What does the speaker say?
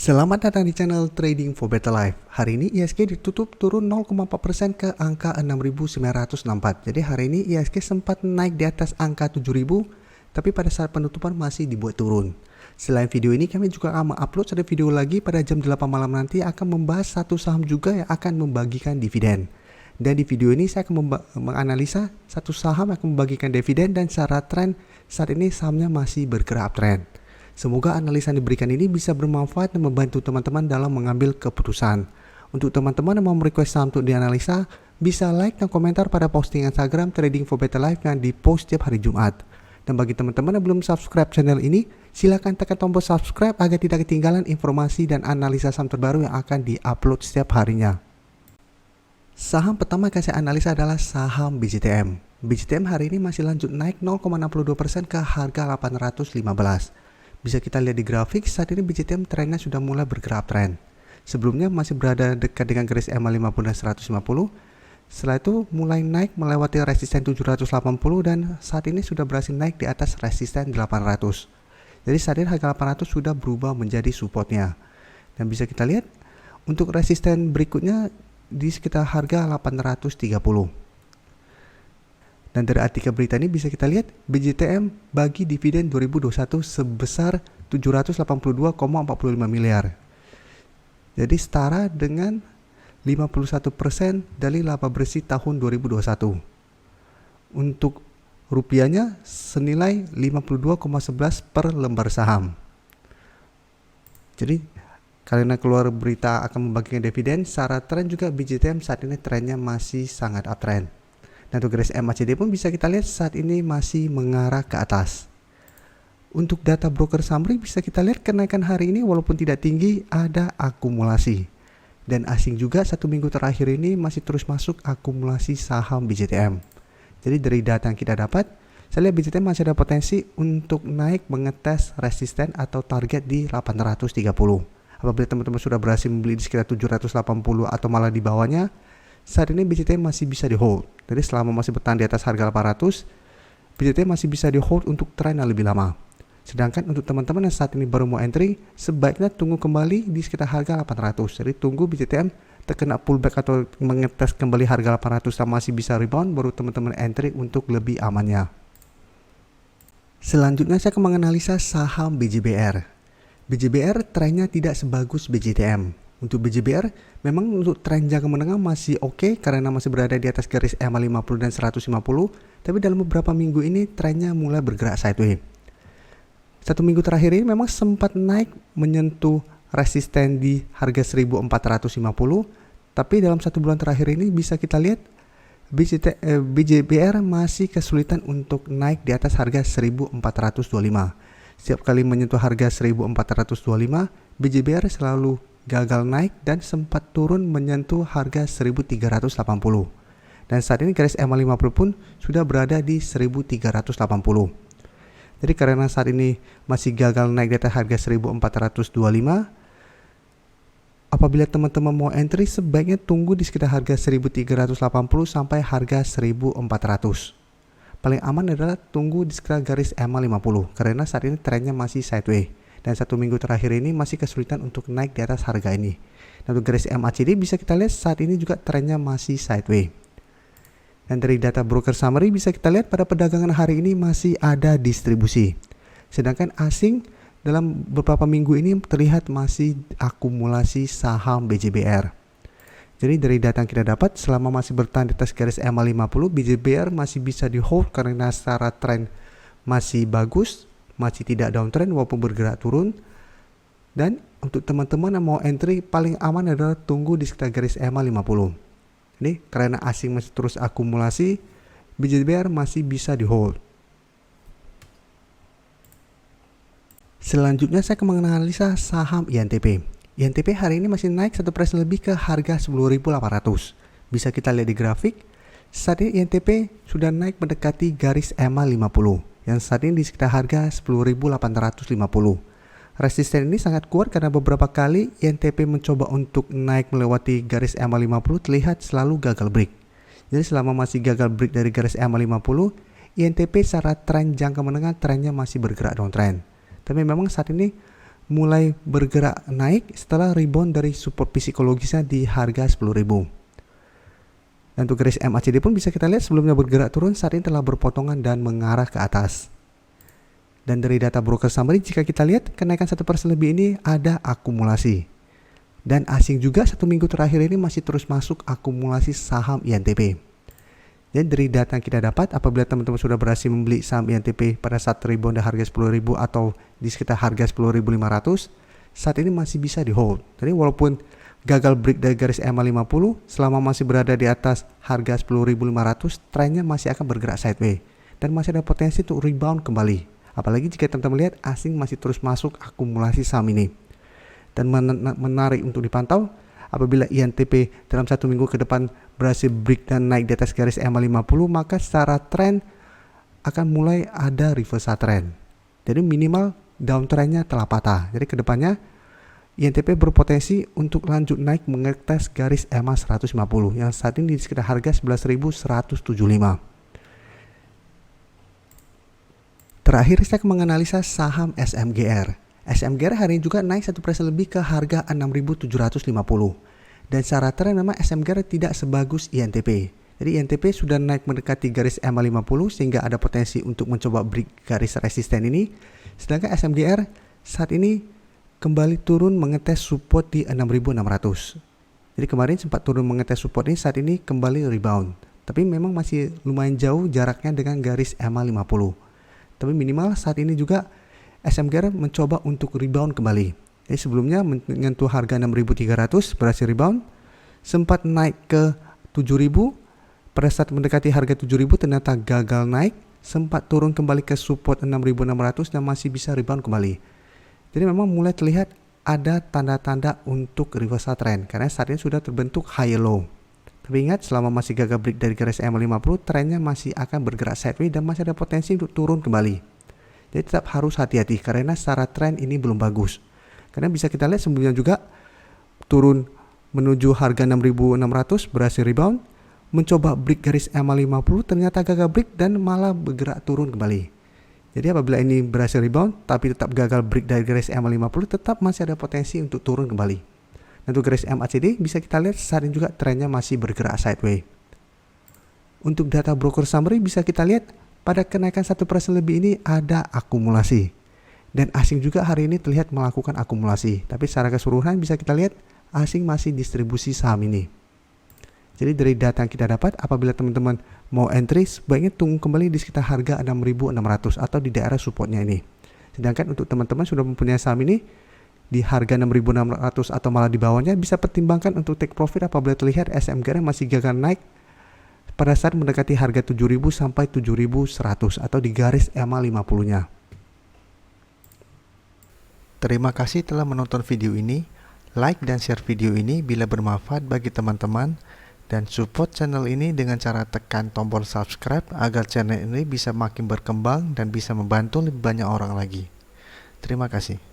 Selamat datang di channel Trading for Better Life. Hari ini IHSG ditutup turun 0,4% ke angka 6.964. Jadi hari ini IHSG sempat naik di atas angka 7.000, tapi pada saat penutupan masih dibuat turun. Selain video ini, kami juga akan mengupload satu video lagi pada jam 8 malam nanti akan membahas satu saham juga yang akan membagikan dividen. Dan di video ini saya akan menganalisa satu saham yang akan membagikan dividen dan secara tren saat ini sahamnya masih bergerak uptrend. Semoga analisa yang diberikan ini bisa bermanfaat dan membantu teman-teman dalam mengambil keputusan. Untuk teman-teman yang mau merequest saham untuk dianalisa, bisa like dan komentar pada posting Instagram Trading for Better Life yang dipost setiap hari Jumat. Dan bagi teman-teman yang belum subscribe channel ini, silakan tekan tombol subscribe agar tidak ketinggalan informasi dan analisa saham terbaru yang akan diupload setiap harinya. Saham pertama yang saya analisa adalah saham BJTM. BJTM hari ini masih lanjut naik 0,62% ke harga 815. Bisa kita lihat di grafik, saat ini BJTM trennya sudah mulai bergerak trend. Sebelumnya masih berada dekat dengan garis EMA 50 dan 150. Setelah itu mulai naik melewati resisten 780 dan saat ini sudah berhasil naik di atas resisten 800. Jadi saat ini harga 800 sudah berubah menjadi supportnya. Dan bisa kita lihat untuk resisten berikutnya di sekitar harga 830. Dan dari artikel berita ini bisa kita lihat BJTM bagi dividen 2021 sebesar 782,45 miliar. Jadi setara dengan 51% dari laba bersih tahun 2021. Untuk rupiahnya senilai 52,11 per lembar saham. Jadi karena keluar berita akan membagikan dividen, secara tren juga BJTM saat ini trennya masih sangat uptrend. Dan untuk garis MACD pun bisa kita lihat saat ini masih mengarah ke atas. Untuk data broker summary bisa kita lihat kenaikan hari ini walaupun tidak tinggi ada akumulasi. Dan asing juga satu minggu terakhir ini masih terus masuk akumulasi saham BJTM. Jadi dari data yang kita dapat, saya lihat BJTM masih ada potensi untuk naik mengetes resisten atau target di 830. Apabila teman-teman sudah berhasil membeli di sekitar 780 atau malah di bawahnya, saat ini BJTM masih bisa di hold. Jadi selama masih bertahan di atas harga 800, BJTM masih bisa di hold untuk tren yang lebih lama. Sedangkan untuk teman-teman yang saat ini baru mau entry, sebaiknya tunggu kembali di sekitar harga 800. Jadi tunggu BJTM terkena pullback atau mengetes kembali harga 800 dan masih bisa rebound, baru teman-teman entry untuk lebih amannya. Selanjutnya saya akan menganalisa saham BJBR. BJBR trennya tidak sebagus BJTM. Untuk BJBR, memang untuk tren jangka menengah masih oke karena masih berada di atas garis EMA 50 dan 150, tapi dalam beberapa minggu ini trennya mulai bergerak sideways. Satu minggu terakhir ini memang sempat naik menyentuh resisten di harga 1450, tapi dalam satu bulan terakhir ini bisa kita lihat BJBR masih kesulitan untuk naik di atas harga 1425. Setiap kali menyentuh harga 1425, BJBR selalu gagal naik dan sempat turun menyentuh harga 1380. Dan saat ini garis EMA 50 pun sudah berada di 1380. Jadi karena saat ini masih gagal naik di atas harga 1425, apabila teman-teman mau entry sebaiknya tunggu di sekitar harga 1380 sampai harga 1400. Paling aman adalah tunggu di sekitar garis EMA 50 karena saat ini trennya masih sideways. Dan satu minggu terakhir ini masih kesulitan untuk naik di atas harga ini. Dan untuk garis MACD bisa kita lihat saat ini juga trennya masih sideways. Dan dari data broker summary bisa kita lihat pada perdagangan hari ini masih ada distribusi. Sedangkan asing dalam beberapa minggu ini terlihat masih akumulasi saham BJBR. Jadi dari data yang kita dapat selama masih bertahan di atas garis EMA 50, BJBR masih bisa di hold karena secara tren masih bagus. Masih tidak downtrend walaupun bergerak turun. Dan untuk teman-teman yang mau entry paling aman adalah tunggu di sekitar garis EMA 50. Ini karena asing masih terus akumulasi, BJBR masih bisa di hold. Selanjutnya saya akan menganalisa saham INTP. INTP hari ini masih naik 1% lebih ke harga 10.800. Bisa kita lihat di grafik, saat ini INTP sudah naik mendekati garis EMA 50. Yang saat ini di sekitar harga 10.850. Resisten ini sangat kuat karena beberapa kali INTP mencoba untuk naik melewati garis EMA 50 terlihat selalu gagal break. Jadi selama masih gagal break dari garis EMA 50, INTP secara tren jangka menengah trennya masih bergerak downtrend. Tapi memang saat ini mulai bergerak naik setelah rebound dari support psikologisnya di harga 10.000. Dan untuk garis MACD pun bisa kita lihat sebelumnya bergerak turun, saat ini telah berpotongan dan mengarah ke atas. Dan dari data broker summary, jika kita lihat kenaikan 1% lebih ini ada akumulasi. Dan asing juga 1 minggu terakhir ini masih terus masuk akumulasi saham INTP. Dan dari data yang kita dapat, apabila teman-teman sudah berhasil membeli saham INTP pada saat rebound di harga 10.000 atau di sekitar harga 10.500, saat ini masih bisa di hold. Jadi walaupun gagal break dari garis EMA 50, selama masih berada di atas harga 10.500, trennya masih akan bergerak sideways dan masih ada potensi untuk rebound kembali. Apalagi jika teman-teman lihat asing masih terus masuk akumulasi saham ini. Dan menarik untuk dipantau, apabila INTP dalam 1 minggu ke depan berhasil break dan naik di atas garis EMA 50, maka secara tren akan mulai ada reversal trend. Jadi minimal downtrendnya telah patah. Jadi kedepannya INTP berpotensi untuk lanjut naik mengetes garis EMA 150 yang saat ini di sekitar harga 11.175. Terakhir saya akan menganalisa saham SMGR. SMGR hari ini juga naik 1% lebih ke harga 6.750. Dan secara tren memang SMGR tidak sebagus INTP. Jadi INTP sudah naik mendekati garis EMA 50 sehingga ada potensi untuk mencoba break garis resisten ini. Sedangkan SMGR saat ini kembali turun mengetes support di 6.600. Jadi kemarin sempat turun mengetes support ini, saat ini kembali rebound. Tapi memang masih lumayan jauh jaraknya dengan garis EMA 50. Tapi minimal saat ini juga SMGR mencoba untuk rebound kembali. Jadi sebelumnya menyentuh harga 6.300 berhasil rebound, sempat naik ke 7.000. Pada saat mendekati harga 7.000 ternyata gagal naik, sempat turun kembali ke support 6.600 dan masih bisa rebound kembali. Jadi memang mulai terlihat ada tanda-tanda untuk reversal trend karena saat ini sudah terbentuk high low. Tapi ingat, selama masih gagal break dari garis EMA 50, trennya masih akan bergerak sideways dan masih ada potensi untuk turun kembali. Jadi tetap harus hati-hati karena secara tren ini belum bagus. Karena bisa kita lihat sebelumnya juga turun menuju harga 6.600 berhasil rebound, mencoba break garis EMA 50 ternyata gagal break dan malah bergerak turun kembali. Jadi apabila ini berhasil rebound tapi tetap gagal break dari garis EMA 50, tetap masih ada potensi untuk turun kembali. Dan untuk garis MACD bisa kita lihat saat ini juga trennya masih bergerak sideways. Untuk data broker summary bisa kita lihat pada kenaikan 1% lebih ini ada akumulasi. Dan asing juga hari ini terlihat melakukan akumulasi. Tapi secara keseluruhan bisa kita lihat asing masih distribusi saham ini. Jadi dari data yang kita dapat, apabila teman-teman mau entry, sebaiknya tunggu kembali di sekitar harga 6.600 atau di daerah supportnya ini. Sedangkan untuk teman-teman sudah mempunyai saham ini di harga 6.600 atau malah di bawahnya, bisa pertimbangkan untuk take profit apabila terlihat SMGR masih gagal naik pada saat mendekati harga 7.000 sampai 7.100 atau di garis EMA 50-nya. Terima kasih telah menonton video ini. Like dan share video ini bila bermanfaat bagi teman-teman, dan support channel ini dengan cara tekan tombol subscribe agar channel ini bisa makin berkembang dan bisa membantu lebih banyak orang lagi. Terima kasih.